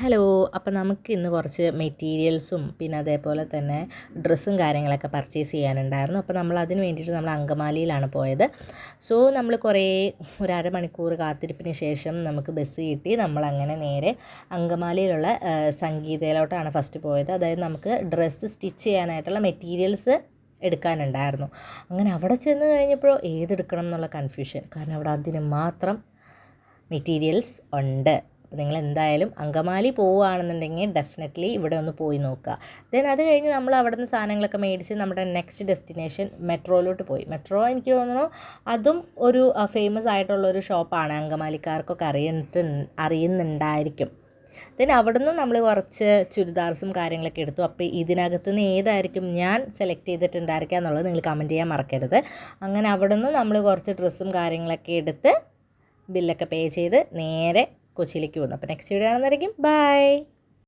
Hello. അപ്പോൾ നമുക്ക് ഇന്ന് കുറച്ച് മെറ്റീരിയൽസും പിന്നെ അതേപോലെ തന്നെ ഡ്രസ്സും കാര്യങ്ങളൊക്കെ പർച്ചേസ് ചെയ്യാനുണ്ടായിരുന്നു. അപ്പോൾ നമ്മൾ അതിന് വേണ്ടിയിട്ട് നമ്മൾ അങ്കമാലിയിലാണ് പോയത്. സോ നമ്മൾ ഒരു അരമണിക്കൂർ കാത്തിരിപ്പിന് ശേഷം നമുക്ക് ബസ് കിട്ടി. നമ്മളങ്ങനെ നേരെ അങ്കമാലിയിലുള്ള സംഗീതയിലോട്ടാണ് ഫസ്റ്റ് പോയത്. അതായത് നമുക്ക് ഡ്രസ്സ് സ്റ്റിച്ച് ചെയ്യാനായിട്ടുള്ള മെറ്റീരിയൽസ് എടുക്കാനുണ്ടായിരുന്നു. അങ്ങനെ അവിടെ ചെന്ന് കഴിഞ്ഞപ്പോൾ ഏതെടുക്കണം എന്നുള്ള കൺഫ്യൂഷൻ. കാരണം അവിടെ അതിന് മാത്രം മെറ്റീരിയൽസ് ഉണ്ട്. അപ്പോൾ നിങ്ങൾ എന്തായാലും അങ്കമാലി പോവുകയാണെന്നുണ്ടെങ്കിൽ ഡെഫിനറ്റ്ലി ഇവിടെ ഒന്ന് പോയി നോക്കുക. ദെൻ അത് കഴിഞ്ഞ് നമ്മൾ അവിടെ നിന്ന് സാധനങ്ങളൊക്കെ മേടിച്ച് നമ്മുടെ നെക്സ്റ്റ് ഡെസ്റ്റിനേഷൻ മെട്രോയിലോട്ട് പോയി. മെട്രോ എനിക്ക് തോന്നുന്നു അതും ഒരു ഫേമസ് ആയിട്ടുള്ളൊരു ഷോപ്പാണ്. അങ്കമാലിക്കാർക്കൊക്കെ അറിയുന്നുണ്ടായിരിക്കും. ദെൻ അവിടെ നിന്നും നമ്മൾ കുറച്ച് ചുരിദാർസും കാര്യങ്ങളൊക്കെ എടുത്തു. അപ്പോൾ ഇതിനകത്ത് നിന്ന് ഏതായിരിക്കും ഞാൻ സെലക്ട് ചെയ്തിട്ടുണ്ടായിരിക്കുക എന്നുള്ളത് നിങ്ങൾ കമൻറ്റ് ചെയ്യാൻ മറക്കരുത്. അങ്ങനെ അവിടെ നിന്നും നമ്മൾ കുറച്ച് ഡ്രസ്സും കാര്യങ്ങളൊക്കെ എടുത്ത് ബില്ലൊക്കെ പേ ചെയ്ത് നേരെ കൊച്ചിയിലേക്ക് പോകുന്നു. അപ്പോൾ നെക്സ്റ്റ് വീഡിയോ ആണെന്നായിരിക്കും. ബൈ.